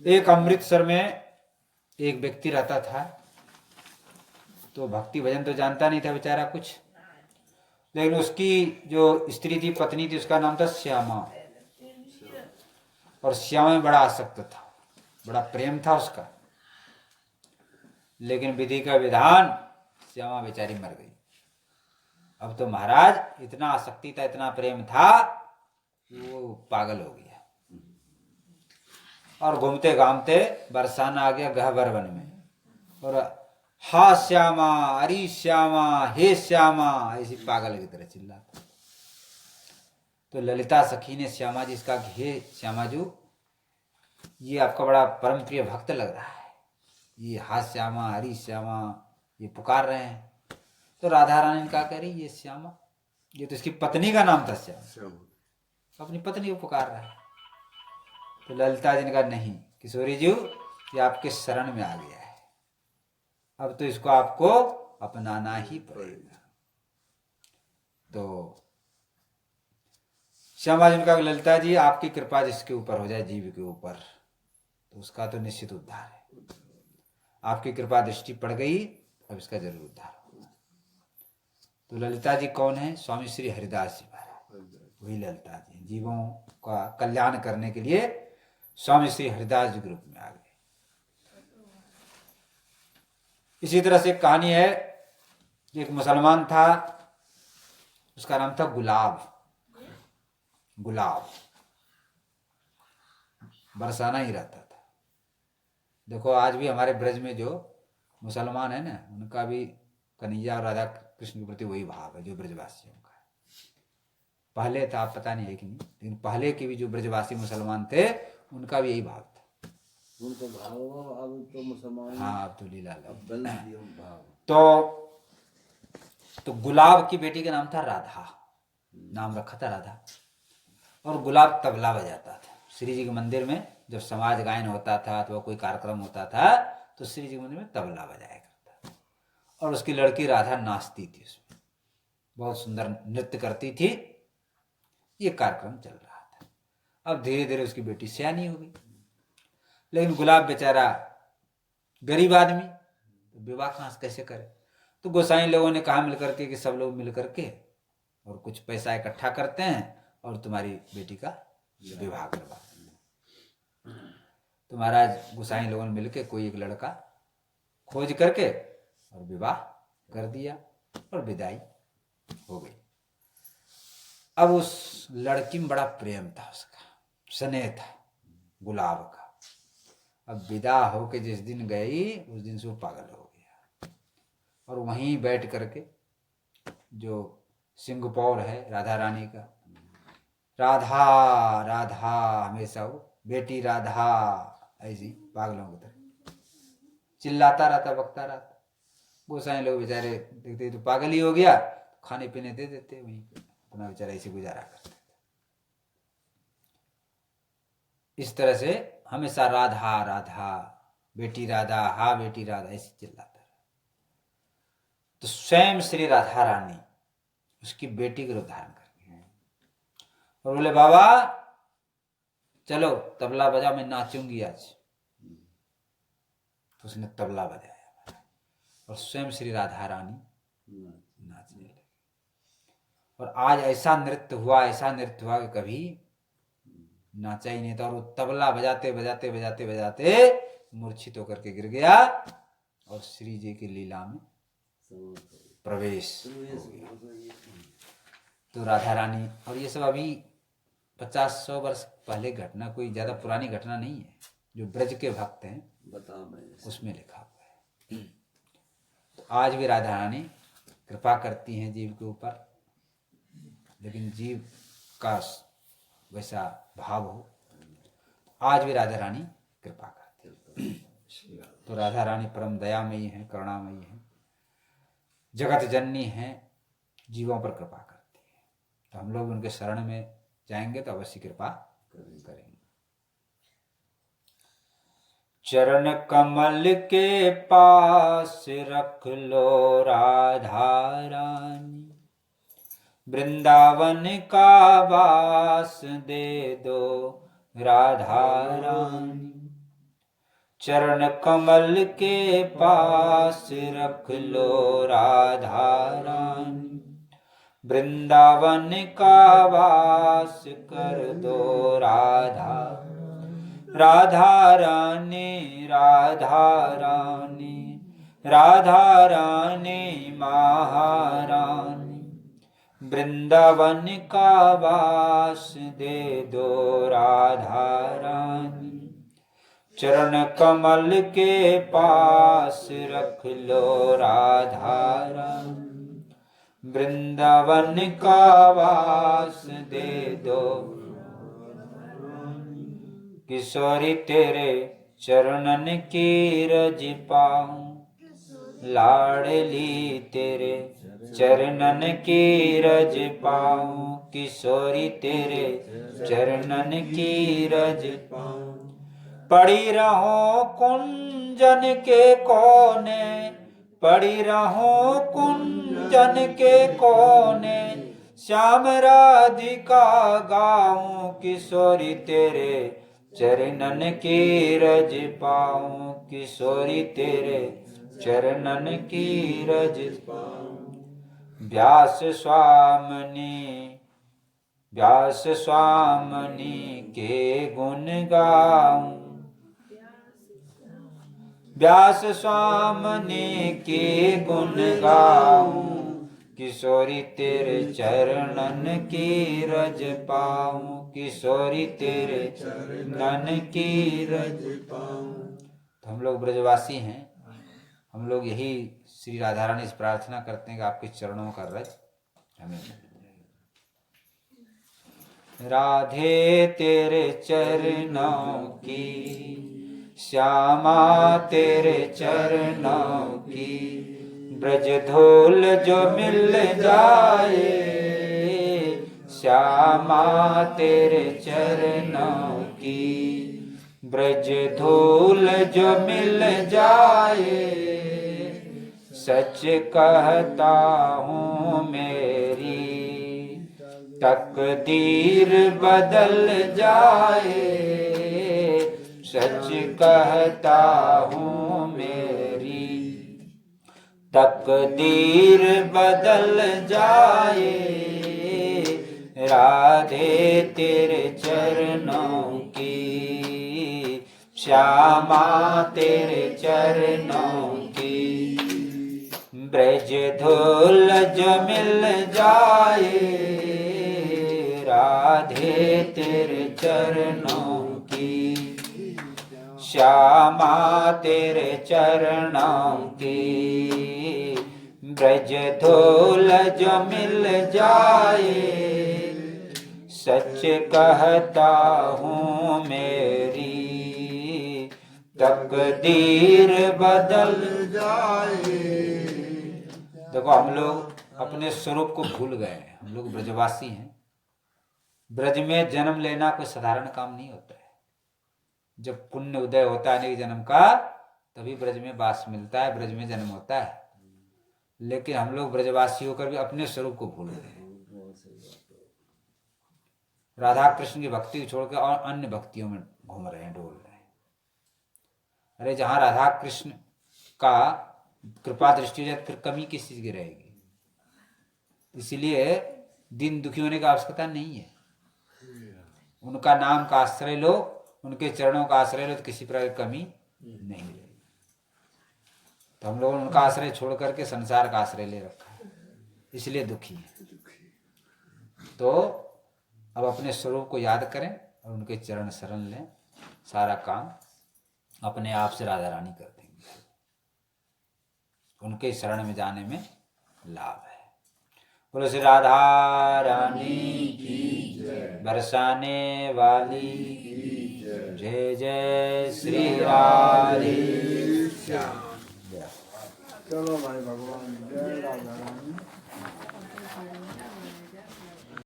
एक अमृतसर में एक व्यक्ति रहता था। तो भक्ति भजन तो जानता नहीं था बेचारा कुछ, लेकिन उसकी जो स्त्री थी, पत्नी थी, उसका नाम था श्यामा। और श्यामा में बड़ा आसक्त था, बड़ा प्रेम था उसका। लेकिन विधि का विधान, श्यामा बेचारी मर गई। अब तो महाराज इतना आसक्ति था, इतना प्रेम था, वो पागल हो गया। और घूमते घामते बरसाना आ गया गहबर वन में, और हा श्यामा, अरे श्यामा, हे श्यामा, ऐसी पागल की तरह चिल्लाता। तो ललिता सखी ने श्यामा जी इसका, हे श्यामा जी, ये आपका बड़ा परम प्रिय भक्त लग रहा है, ये हा श्यामा, हरी श्यामा, ये पुकार रहे हैं। तो राधा रानी ने कहा, कह रही ये श्यामा, ये तो इसकी पत्नी का नाम था श्यामा, अपनी पत्नी को पुकार रहा है। तो ललिता जी ने कहा, नहीं किशोरी जी, ये आपके शरण में आ गया है, अब तो इसको आपको अपनाना ही पड़ेगा। तो श्यामा जी ने कहा, ललिता जी आपकी कृपा जिसके ऊपर हो जाए, जीव के ऊपर, तो उसका तो निश्चित उद्धार है। आपकी कृपा दृष्टि पड़ गई, अब इसका जरूर उद्धार होगा। तो ललिता जी कौन है? स्वामी श्री हरिदास जी महाराज, वही ललिता जी, जीवों का कल्याण करने के लिए स्वामी श्री हरिदास जी ग्रुप में आ गए। इसी तरह से कहानी है, एक मुसलमान था, उसका नाम था गुलाब। गुलाब बरसाना ही रहता था। देखो आज भी हमारे ब्रज में जो मुसलमान है ना, उनका भी कन्हैया और राधा कृष्ण के प्रति वही भाव है जो ब्रजवासियों का है। पहले था, पता नहीं है कि नहीं, लेकिन पहले के भी जो ब्रजवासी मुसलमान थे उनका भी यही भाव था। उनको भाव, अब तो मुसलमान, हाँ अब तो लीला भाव। तो गुलाब की बेटी का नाम था राधा, नाम रखा था राधा। और गुलाब तबला बजाता था। श्री जी के मंदिर में जब समाज गायन होता था अथवा कोई कार्यक्रम होता था तो श्री जी के मंदिर में तबला बजाया करता था। और उसकी लड़की राधा नाचती थी, उसमें बहुत सुंदर नृत्य करती थी। ये कार्यक्रम चल रहा था। अब धीरे धीरे उसकी बेटी सयानी हो गई, लेकिन गुलाब बेचारा गरीब आदमी, तो विवाह कहाँ से कैसे करे। तो गोसाई लोगों ने कहा मिलकर के कि सब लोग मिल करके और कुछ पैसा इकट्ठा करते हैं और तुम्हारी बेटी का विवाह करवा देंगे। तो महाराज गोसाई लोगों ने मिलकर कोई एक लड़का खोज करके और विवाह कर दिया और विदाई हो गई। अब उस लड़की में बड़ा प्रेम था, उसका स्नेह था गुलाब का। अब विदा होके जिस दिन गई उस दिन से वो पागल हो गया। और वहीं बैठ करके जो सिंहपौर है राधा रानी का, राधा राधा, हमेशा वो बेटी राधा, ऐसी पागलों की तरह चिल्लाता रहता, बकता रहता। गोसाई लोग बेचारे देखते तो पागल ही हो गया, खाने पीने दे देते, वहीं पे अपना बेचारा ऐसे गुजारा करते थे। इस तरह से हमेशा राधा राधा, बेटी राधा, हा बेटी राधा, ऐसे चिल्लाता रहा। तो स्वयं श्री राधा रानी उसकी बेटी का रूप धारण कर गए और बोले, बाबा चलो तबला बजा, मैं नाचूंगी आज। तो उसने तबला बजाया और स्वयं श्री राधा रानी नाचने लगी। और आज ऐसा नृत्य हुआ, ऐसा नृत्य हुआ कि कभी नाचा ही नहीं था। और वो तबला बजाते बजाते बजाते बजाते मूर्छित होकर के गिर गया और श्री जी की लीला में प्रवेश हो गया। तो राधा रानी, और ये सब अभी 50-100 वर्ष पहले घटना, कोई ज्यादा पुरानी घटना नहीं है, जो ब्रज के भक्त हैं उसमें लिखा हुआ है। तो आज भी राधा रानी कृपा करती हैं जीव के ऊपर, लेकिन जीव का वैसा भाव हो, आज भी राधा रानी कृपा करती है। तो राधा रानी परम दयामयी है, करुणामयी है, जगत जननी है, जीवों पर कृपा करती है। तो हम लोग उनके शरण में जाएंगे तो अवश्य कृपा करेंगे। चरण कमल के पास रख लो राधा रानी, वृंदावन का वास दे दो राधा रानी। चरण कमल के पास रख लो राधा रानी, वृंदावन का वास कर दो राधा। राधा रानी राधा रानी राधा रानी महारानी, वृंदावन का वास दे दो राधा रानी। चरण कमल के पास रख लो राधा रानी, वृंदावन का वास दे दो। किशोरी तेरे चरणन की रज पाऊं, लाडली तेरे चरणन की रज पाऊं। किशोरी तेरे चरणन की रज पाऊं। पड़ी रहो कुंजन के कोने, पड़ी रहो कुंजन के कोने, श्याम राधिका गाऊं। किशोरी तेरे चरणन की रज पाऊं, किशोरी तेरे चरणन की रज पाऊं। व्यास स्वामिनी के गुण गाऊं, व्यास स्वामिनी के गुण गाऊं। किशोरी तेरे चरणन की रज पाऊं, किशोरी तेरे चरणन की रज पाऊं। तो हम लोग ब्रजवासी हैं, हम लोग यही श्री राधा रानी से प्रार्थना करते हैं कि आपके चरणों का रज हमें राधे तेरे चरणों की, श्यामा तेरे चरणों की, ब्रज धूल जो मिल जाए, श्यामा तेरे चरणों की, ब्रज धूल जो मिल जाए। सच कहता हूँ मेरी तकदीर बदल जाए, सच कहता हूँ मेरी तकदीर बदल जाए। राधे तेरे चरणों की, श्यामा तेरे चरणों की, ब्रज धूल जो मिल जाए। राधे तेरे चरणों की, श्यामा तेरे चरणों की, ब्रज धूल जो मिल जाए। सच कहता हूँ मेरी तकदीर बदल जाए। देखो हम लोग अपने स्वरूप को भूल गए हैं, हम लोग ब्रजवासी हैं। ब्रज में जन्म लेना कोई साधारण काम नहीं होता है। जब पुण्य उदय होता है अनेक जन्म का, तभी ब्रज में वास मिलता है, ब्रज में जन्म होता है। लेकिन हम लोग ब्रजवासी होकर भी अपने स्वरूप को भूल गए। राधा कृष्ण की भक्ति छोड़कर और अन्य भक्तियों में घूम रहे हैं, डोल रहे हैं। अरे जहां राधा कृष्ण का कृपा दृष्टि हो जाए फिर कमी किस चीज की रहेगी। इसलिए दिन दुखी होने की आवश्यकता नहीं है। उनका नाम का आश्रय लो, उनके चरणों का आश्रय लो, तो किसी प्रकार की कमी नहीं मिलेगी। तो हम लोगों ने उनका आश्रय छोड़ करके संसार का आश्रय ले रखा है, इसलिए दुखी है। तो अब अपने स्वरूप को याद करें और उनके चरण शरण लें, सारा काम अपने आप से राधा रानी कर देंगे। उनके शरण में जाने में लाभ है। बोलो श्री राधा रानी की जय, बरसाने वाली की जय, जय श्री राधे श्याम। चलो भाई भगवान जय राधा रानी।